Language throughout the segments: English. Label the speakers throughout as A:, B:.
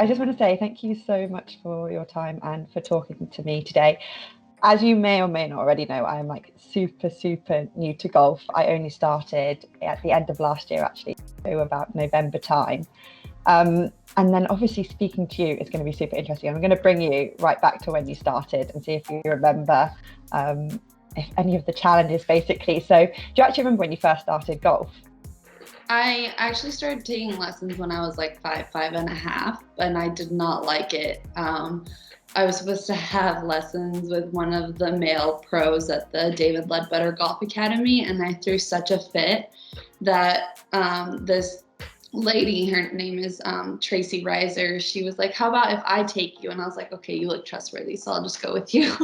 A: I just want to say thank you so much for your time and for talking to me today. As you may or may not already know, I'm like super new to golf. I only started at the end of last year, actually, so about November time. And then obviously speaking to you is going to be super interesting. I'm going to bring you right back to when you started and see if you remember if any of the challenges, basically. So do you actually remember when you first started golf?
B: I actually started taking lessons when I was like 5.5, and I did not like it. I was supposed to have lessons with one of the male pros at the David Ledbetter Golf Academy, and I threw such a fit that this lady, her name is Tracy Reiser, she was like, how about if I take you? And I was like, okay, you look trustworthy, so I'll just go with you.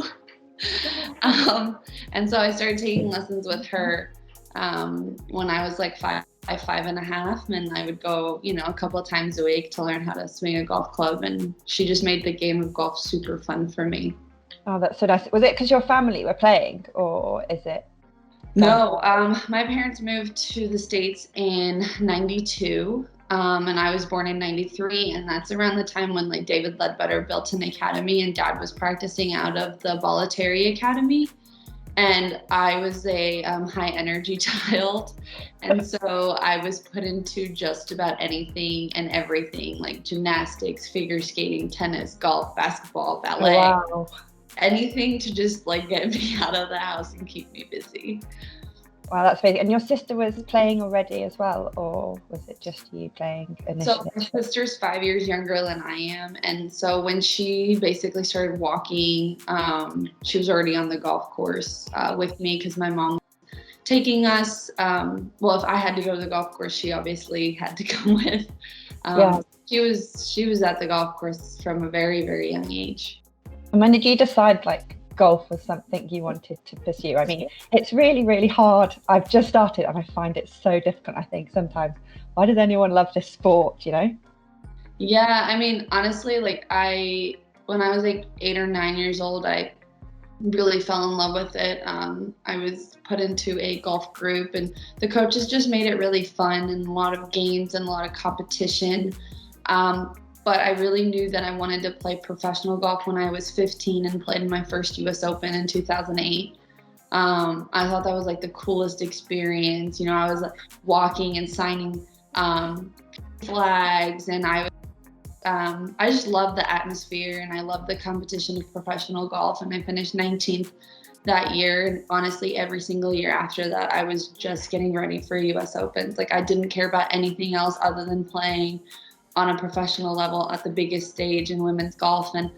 B: And so I started taking lessons with her when I was like 5.5, and I would go, a couple of times a week to learn how to swing a golf club, and she just made the game of golf super fun for me.
A: Oh, that's so nice. Was it because your family were playing, or is it?
B: No, my parents moved to the States in 92, and I was born in 93, and that's around the time when like David Ledbetter built an academy, and Dad was practicing out of the Bollettieri Academy. And I was a high energy child. And so I was put into just about anything and everything, like gymnastics, figure skating, tennis, golf, basketball, ballet,
A: Wow.
B: Anything to just like get me out of the house and keep me busy.
A: Wow, that's amazing. And your sister was playing already as well, or was it just you playing initially?
B: So my sister's 5 years younger than I am. And so when she basically started walking, she was already on the golf course with me because my mom was taking us. Well, if I had to go to the golf course, she obviously had to come with.
A: Yeah.
B: She was at the golf course from a very, very young age.
A: And when did you decide like golf was something you wanted to pursue? I mean, it's really hard. I've just started and I find it so difficult. I think sometimes, why does anyone love this sport,
B: Yeah, I mean, honestly, like when I was like 8 or 9 years old, I really fell in love with it. I was put into a golf group, and the coaches just made it really fun and a lot of games and a lot of competition. But I really knew that I wanted to play professional golf when I was 15 and played in my first US Open in 2008. I thought that was like the coolest experience. I was walking and signing flags, and I just loved the atmosphere, and I loved the competition of professional golf, and I finished 19th that year. And honestly, every single year after that, I was just getting ready for US Opens. Like I didn't care about anything else other than playing on a professional level at the biggest stage in women's golf, and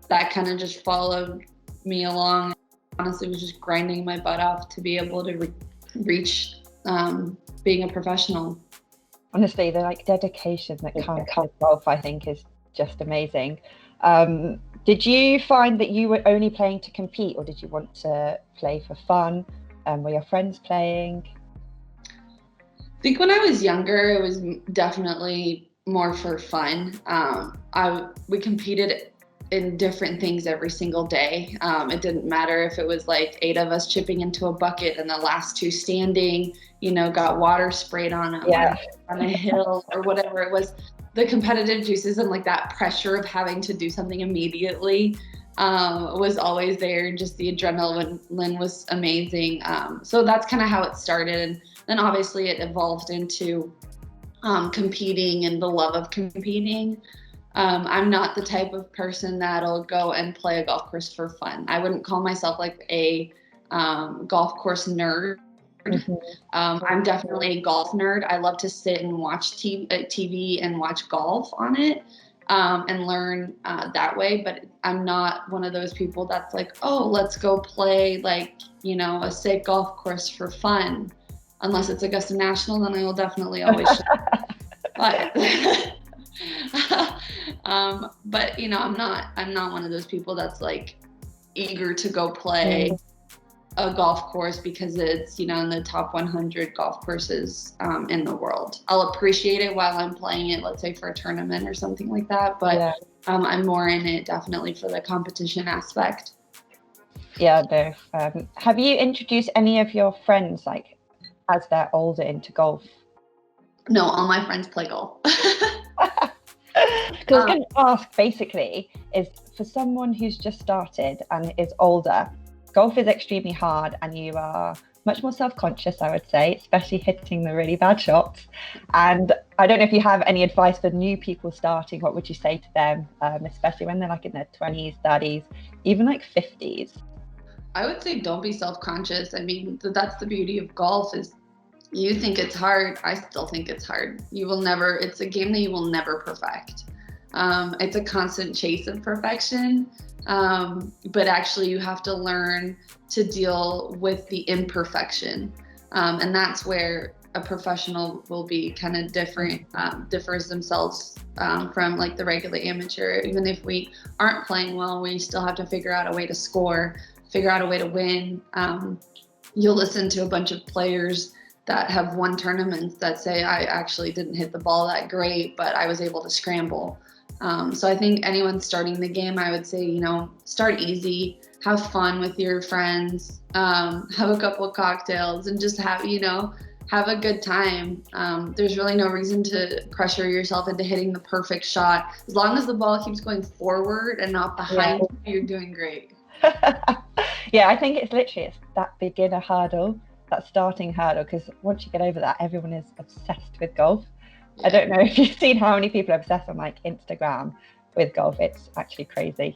B: that kind of just followed me along. Honestly, was just grinding my butt off to be able to reach being a professional.
A: Honestly, the like dedication that comes with golf, I think, is just amazing. Did you find that you were only playing to compete, or did you want to play for fun? Were your friends playing?
B: I think when I was younger, it was definitely more for fun. We competed in different things every single day. It didn't matter if it was like 8 of us chipping into a bucket and the last 2 standing, got water sprayed on them on a hill or whatever it was. The competitive juices and like that pressure of having to do something immediately was always there. Just the adrenaline was amazing. So that's kind of how it started. And then obviously it evolved into competing and the love of competing. I'm not the type of person that'll go and play a golf course for fun. I wouldn't call myself like a golf course nerd. Mm-hmm. I'm definitely a golf nerd. I love to sit and watch TV and watch golf on it and learn that way. But I'm not one of those people that's like, oh, let's go play like, a sick golf course for fun. Unless it's Augusta National, then I will definitely always show. But I'm not one of those people that's like eager to go play a golf course because it's, in the top 100 golf courses in the world. I'll appreciate it while I'm playing it, let's say for a tournament or something like that. But I'm more in it definitely for the competition aspect.
A: Yeah, no. Have you introduced any of your friends, like, as they're older into golf?
B: No, all my friends play golf.
A: Because I was going to ask, basically, is for someone who's just started and is older, golf is extremely hard and you are much more self-conscious, I would say, especially hitting the really bad shots. And I don't know if you have any advice for new people starting. What would you say to them, especially when they're like in their 20s, 30s, even like 50s?
B: I would say don't be self-conscious. I mean, that's the beauty of golf is you think it's hard. I still think it's hard. It's a game that you will never perfect. It's a constant chase of perfection. But actually you have to learn to deal with the imperfection. And that's where a professional will be kind of differs themselves from like the regular amateur. Even if we aren't playing well, we still have to figure out a way to score, figure out a way to win. You'll listen to a bunch of players that have won tournaments that say, I actually didn't hit the ball that great, but I was able to scramble. So I think anyone starting the game, I would say, start easy, have fun with your friends, have a couple of cocktails and just have a good time. There's really no reason to pressure yourself into hitting the perfect shot. As long as the ball keeps going forward and not behind you, you're doing great.
A: Yeah, I think it's that beginner hurdle, that starting hurdle, because once you get over that, everyone is obsessed with golf. I don't know if you've seen how many people are obsessed on like Instagram with golf. It's actually crazy.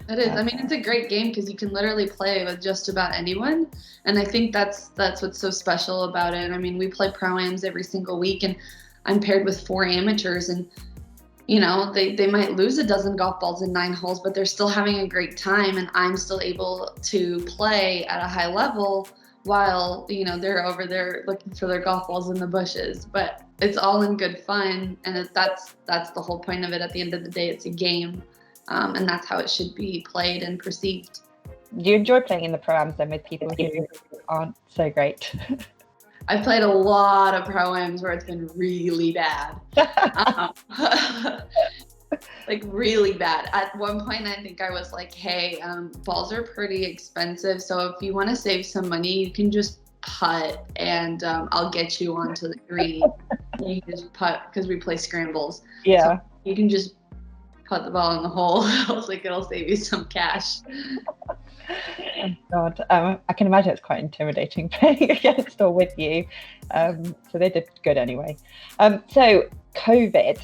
B: It is. I mean, it's a great game because you can literally play with just about anyone. And I think that's what's so special about it. I mean, we play pro-ams every single week and I'm paired with 4 amateurs and, they might lose a dozen golf balls in 9 holes, but they're still having a great time. And I'm still able to play at a high level while, they're over there looking for their golf balls in the bushes. But it's all in good fun. And that's the whole point of it. At the end of the day, it's a game. And that's how it should be played and perceived.
A: Do you enjoy playing in the pro-ams then with people who aren't so great?
B: I've played a lot of pro-ams where it's been really bad. Like really bad. At one point, I think I was like, hey, balls are pretty expensive. So if you want to save some money, you can just putt and I'll get you onto the green. You can just putt because we play scrambles.
A: Yeah.
B: So you can just put the ball in the hole. I was like, it'll save you some cash.
A: Oh God, I can imagine it's quite intimidating playing against or with you. So they did good anyway. So COVID,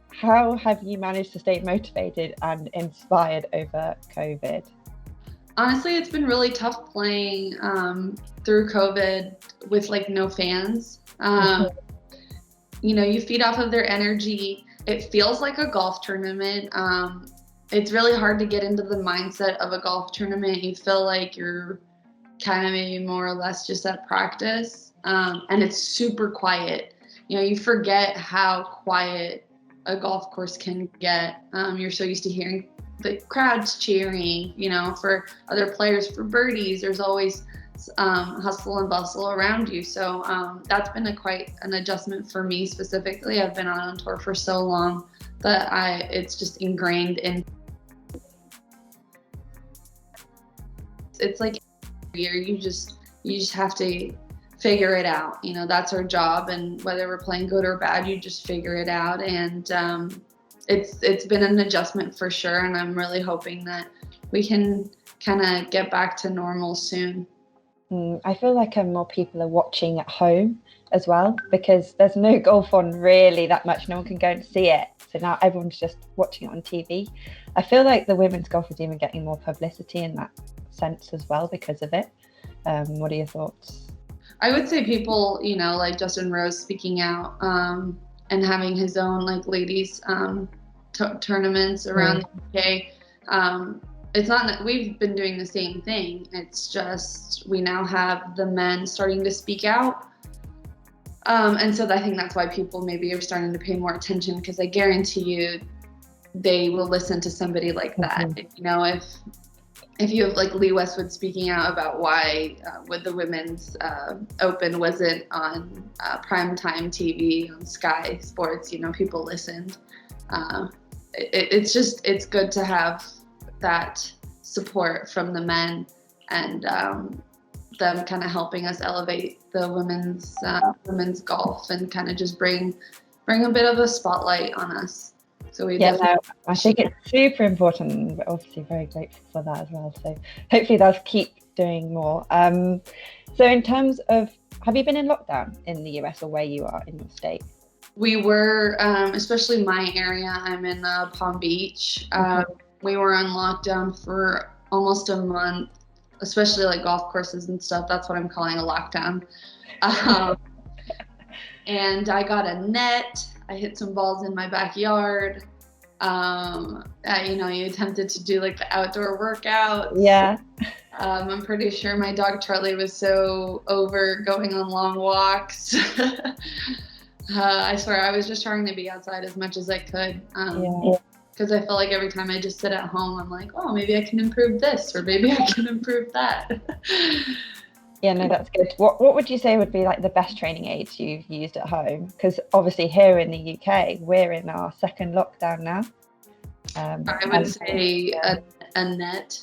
A: how have you managed to stay motivated and inspired over COVID?
B: Honestly, it's been really tough playing through COVID with like no fans. You feed off of their energy. It feels like a golf tournament. It's really hard to get into the mindset of a golf tournament. You feel like you're kind of maybe more or less just at practice. And it's super quiet. You forget how quiet a golf course can get. You're so used to hearing the crowds cheering, for other players, for birdies. There's always hustle and bustle around you. So that's been quite an adjustment for me specifically. I've been on tour for so long that it's just ingrained in. It's like every year you just have to figure it out. That's our job, and whether we're playing good or bad, you just figure it out. And it's been an adjustment for sure, and I'm really hoping that we can kind of get back to normal soon.
A: I feel like more people are watching at home as well, because there's no golf on really that much. No one can go and see it. So now everyone's just watching it on TV. I feel like the women's golf is even getting more publicity in that sense as well because of it. What are your thoughts?
B: I would say people, like Justin Rose speaking out and having his own like ladies tournaments around the UK. It's not that we've been doing the same thing. It's just we now have the men starting to speak out. And so I think that's why people maybe are starting to pay more attention, because I guarantee you they will listen to somebody like that. If you have like Lee Westwood speaking out about why with the women's open wasn't on primetime TV on Sky Sports, people listened. It's good to have that support from the men and them kind of helping us elevate the women's golf and kind of just bring a bit of a spotlight on us. So we
A: I think it's super important. We're obviously very grateful for that as well. So hopefully they'll keep doing more. So in terms of, have you been in lockdown in the US or where you are in your state?
B: We were, especially my area, I'm in Palm Beach. We were on lockdown for almost a month, especially like golf courses and stuff. That's what I'm calling a lockdown. And I got a net. I hit some balls in my backyard. You attempted to do like the outdoor workouts.
A: Yeah.
B: I'm pretty sure my dog Charlie was so over going on long walks. I swear I was just trying to be outside as much as I could. Because I felt like every time I just sit at home, I'm like, oh, maybe I can improve this, or maybe I can improve that.
A: Yeah, no, that's good. What would you say would be like the best training aids you've used at home? Because obviously here in the UK, we're in our second lockdown now.
B: I would say a net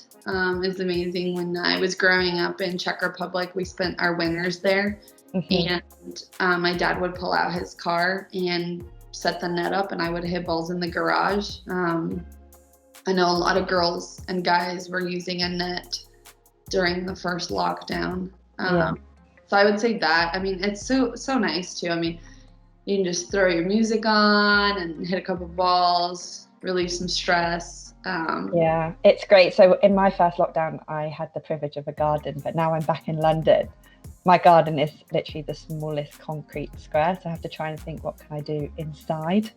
B: is amazing. When I was growing up in Czech Republic, we spent our winters there. And my dad would pull out his car and set the net up, and I would hit balls in the garage. I know a lot of girls and guys were using a net during the first lockdown. So I would say that. I mean, it's so nice too. I mean, you can just throw your music on and hit a couple balls, relieve some stress.
A: Yeah, it's great. So in my first lockdown, I had the privilege of a garden, but now I'm back in London. My garden is literally the smallest concrete square, so I have to try and think, what can I do inside?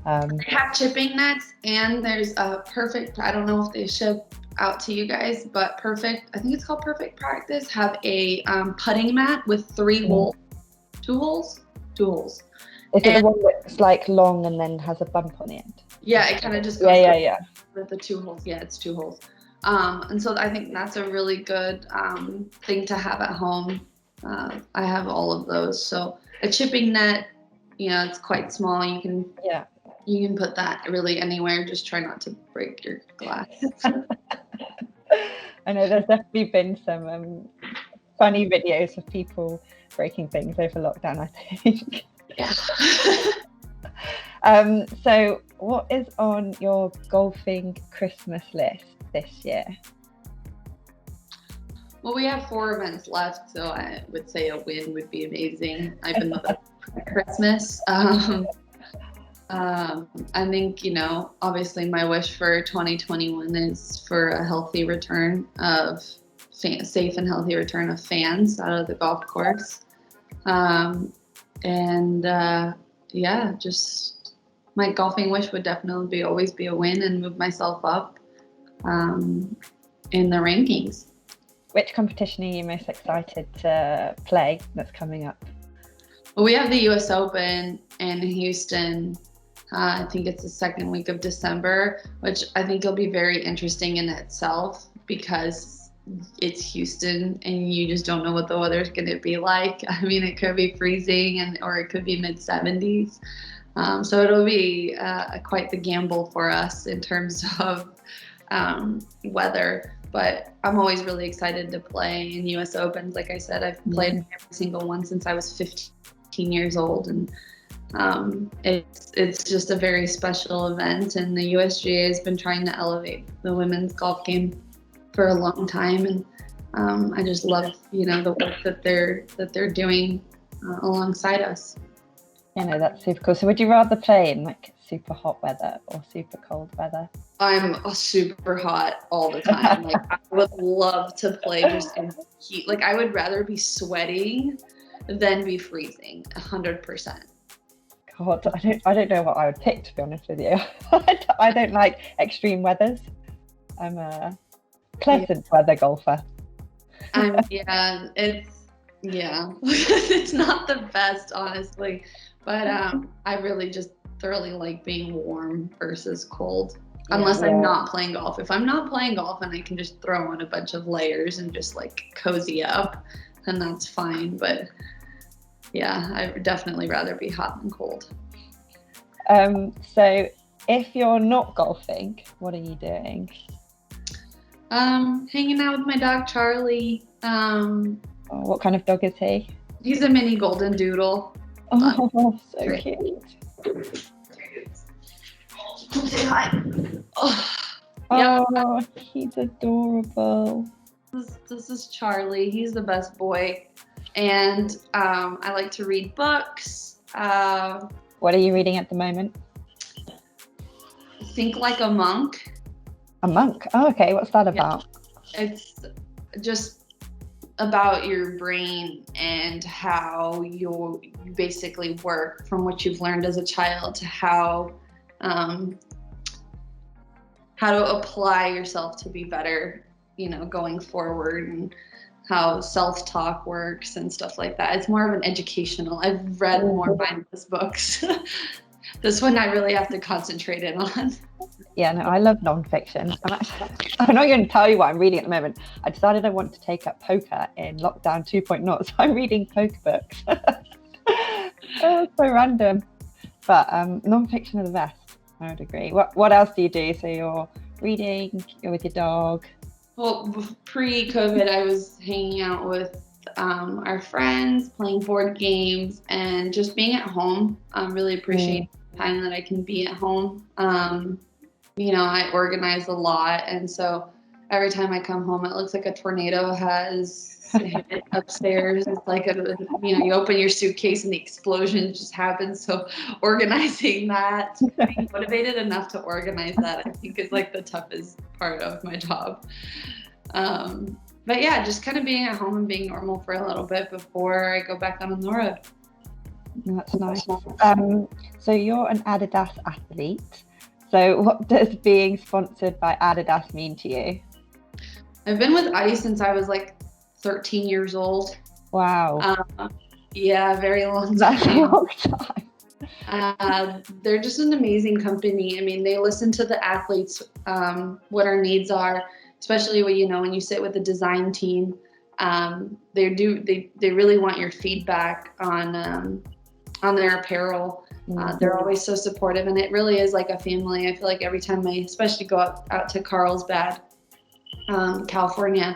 B: I have chipping nets, and there's a perfect, I don't know if they ship out to you guys, but Perfect, I think it's called Perfect Practice, have a putting mat with 3 holes, 2 holes? 2 holes.
A: Is it the one that's like long and then has a bump on the end?
B: Yeah, it kind of just goes with the 2 holes. Yeah, it's 2 holes. And so I think that's a really good thing to have at home. I have all of those. So a chipping net, it's quite small. You can put that really anywhere. Just try not to break your glass.
A: I know there's definitely been some funny videos of people breaking things over lockdown, I think.
B: Yeah.
A: So what is on your golfing Christmas list this year?
B: Well, we have 4 events left, so I would say a win would be amazing. I've been loving Christmas. I think, obviously my wish for 2021 is for a healthy return of safe and healthy return of fans out of the golf course. Just my golfing wish would definitely always be a win and move myself up in the rankings.
A: Which competition are you most excited to play that's coming up?
B: Well, we have the US Open in Houston. I think it's the second week of December, which I think will be very interesting in itself because it's Houston and you just don't know what the weather's going to be like. I mean, it could be freezing or it could be mid-70s. So it'll be quite the gamble for us in terms of weather. But I'm always really excited to play in US Opens. Like I said, I've played every single one since I was 15 years old. And it's just a very special event. And the USGA has been trying to elevate the women's golf game for a long time. And I just love, the work that they're doing alongside us.
A: That's super cool. So would you rather play in like super hot weather or super cold weather?
B: I'm super hot all the time. Like I would love to play just in heat. Like I would rather be sweating than be freezing 100%.
A: God, I don't know what I would pick, to be honest with you. I don't like extreme weathers. I'm a pleasant weather golfer.
B: It's not the best, honestly, but I really just thoroughly like being warm versus cold. Unless I'm not playing golf. If I'm not playing golf and I can just throw on a bunch of layers and just like cozy up, then that's fine. But yeah, I would definitely rather be hot than cold.
A: So if you're not golfing, what are you doing?
B: Hanging out with my dog Charlie.
A: What kind of dog is he?
B: He's a mini golden doodle.
A: Oh, so cute.
B: time. Oh, yep.
A: Oh, he's adorable.
B: This is Charlie. He's the best boy. And I like to read books.
A: What are you reading at the moment?
B: Think Like a Monk.
A: A monk? Oh, okay. What's that about?
B: It's just about your brain and how you basically work from what you've learned as a child to how to apply yourself to be better, going forward, and how self-talk works and stuff like that. It's more of an educational. I've read more mindless books. This one I really have to concentrate in on.
A: Yeah, no, I love nonfiction. I'm not going to tell you what I'm reading at the moment. I decided I want to take up poker in lockdown 2.0, so I'm reading poker books. Oh, so random. But nonfiction are the best, I would agree. What else do you do? So you're reading, you're with your dog.
B: Well, pre-COVID, I was hanging out with our friends, playing board games, and just being at home. Really appreciate the time that I can be at home. I organize a lot, and so every time I come home, it looks like a tornado has hit upstairs. It's like you open your suitcase and the explosion just happens. So organizing that, being motivated enough to organize that, I think is like the toughest part of my job. But yeah, just kind of being at home and being normal for a little bit before I go back on the road.
A: That's nice. So you're an Adidas athlete. So what does being sponsored by Adidas mean to you?
B: I've been with Adidas since I was like 13 years old.
A: Wow.
B: Yeah, very long time.
A: That's a long time.
B: They're just an amazing company. I mean, they listen to the athletes, what our needs are, especially when you sit with the design team. They really want your feedback on their apparel. They're always so supportive, and it really is like a family. I feel like every time I especially go out to Carlsbad, California,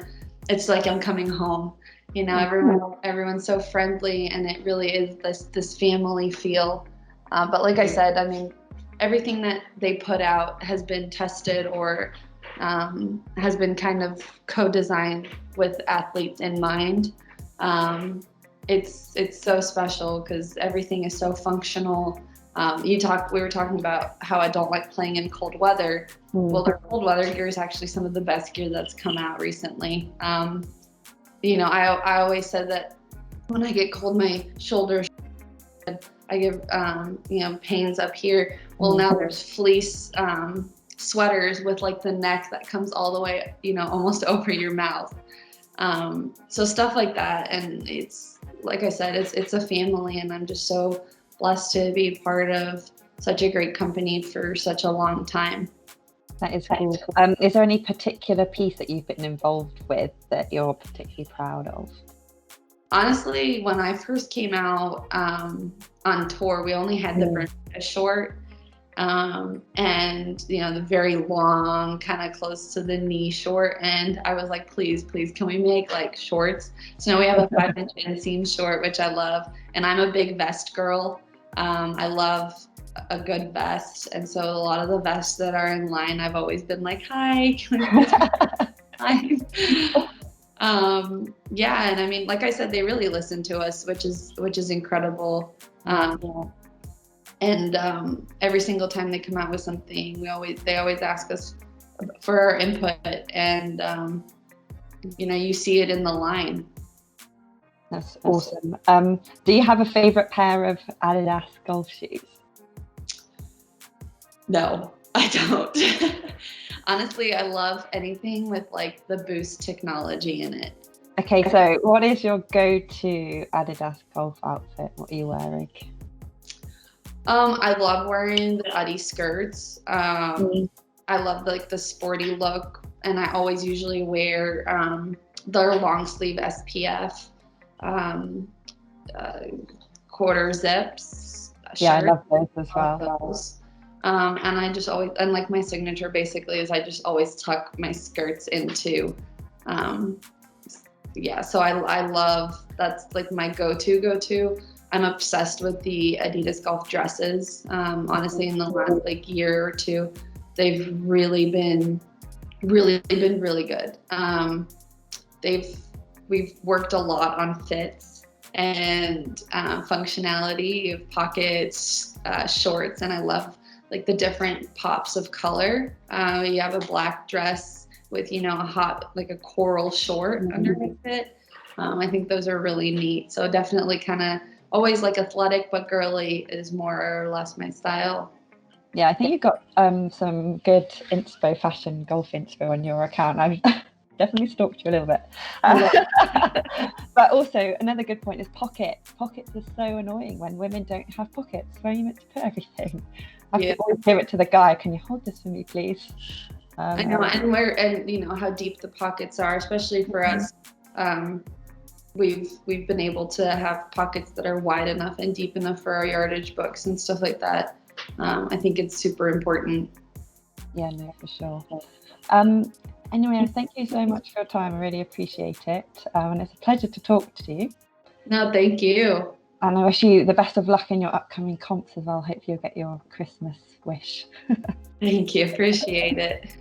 B: it's like I'm coming home. Everyone's so friendly, and it really is this family feel. But like I said, I mean, everything that they put out has been tested or has been kind of co-designed with athletes in mind. It's so special because everything is so functional. We were talking about how I don't like playing in cold weather. Well, their cold weather gear is actually some of the best gear that's come out recently. I always said that when I get cold, my shoulders, I get pains up here. Well, now there's fleece sweaters with like the neck that comes all the way, almost over your mouth. So stuff like that, and it's like I said, it's a family, and I'm just so blessed to be part of such a great company for such a long time.
A: That is cool. Is there any particular piece that you've been involved with that you're particularly proud of?
B: Honestly, when I first came out on tour, we only had the Bermuda short. And the very long, kind of close to the knee short, and I was like, please can we make like shorts? So now we have a 5-inch inseam short, which I love, and I'm a big vest girl. I love a good vest, and so a lot of the vests that are in line, I've always been like, hi, can we yeah, and I mean, like I said, they really listen to us, which is incredible. And every single time they come out with something, they always ask us for our input, and you see it in the line.
A: That's awesome. Do you have a favorite pair of Adidas golf shoes?
B: No, I don't. Honestly, I love anything with like the Boost technology in it.
A: Okay, so what is your go-to Adidas golf outfit? What are you wearing?
B: I love wearing the Adi skirts. I love like the sporty look, and I always usually wear their long sleeve SPF quarter zips.
A: Yeah, I love those as well.
B: And I just always, and like my signature basically is I just always tuck my skirts into. So I love, that's like my go-to. I'm obsessed with the Adidas golf dresses. Honestly, in the last like year or two, they've really been really good. We've worked a lot on fits and functionality of pockets, shorts, and I love like the different pops of color. You have a black dress with, you know, a coral short underneath it. I think those are really neat. So definitely kind of always like athletic but girly is more or less my style.
A: Yeah, I think you've got some good inspo fashion, golf inspo on your account. I've definitely stalked you a little bit. But also another good point is pockets. Pockets are so annoying when women don't have pockets. Where are you meant to put everything? I have to always give it to the guy. Can you hold this for me, please?
B: I know, and you know how deep the pockets are, especially for us. We've been able to have pockets that are wide enough and deep enough for our yardage books and stuff like that. I think it's super important.
A: Yeah, no, for sure. Anyway, thank you so much for your time. I really appreciate it. And it's a pleasure to talk to you.
B: No, thank you.
A: And I wish you the best of luck in your upcoming comps as well. Hope you'll get your Christmas wish.
B: Thank you. Appreciate it.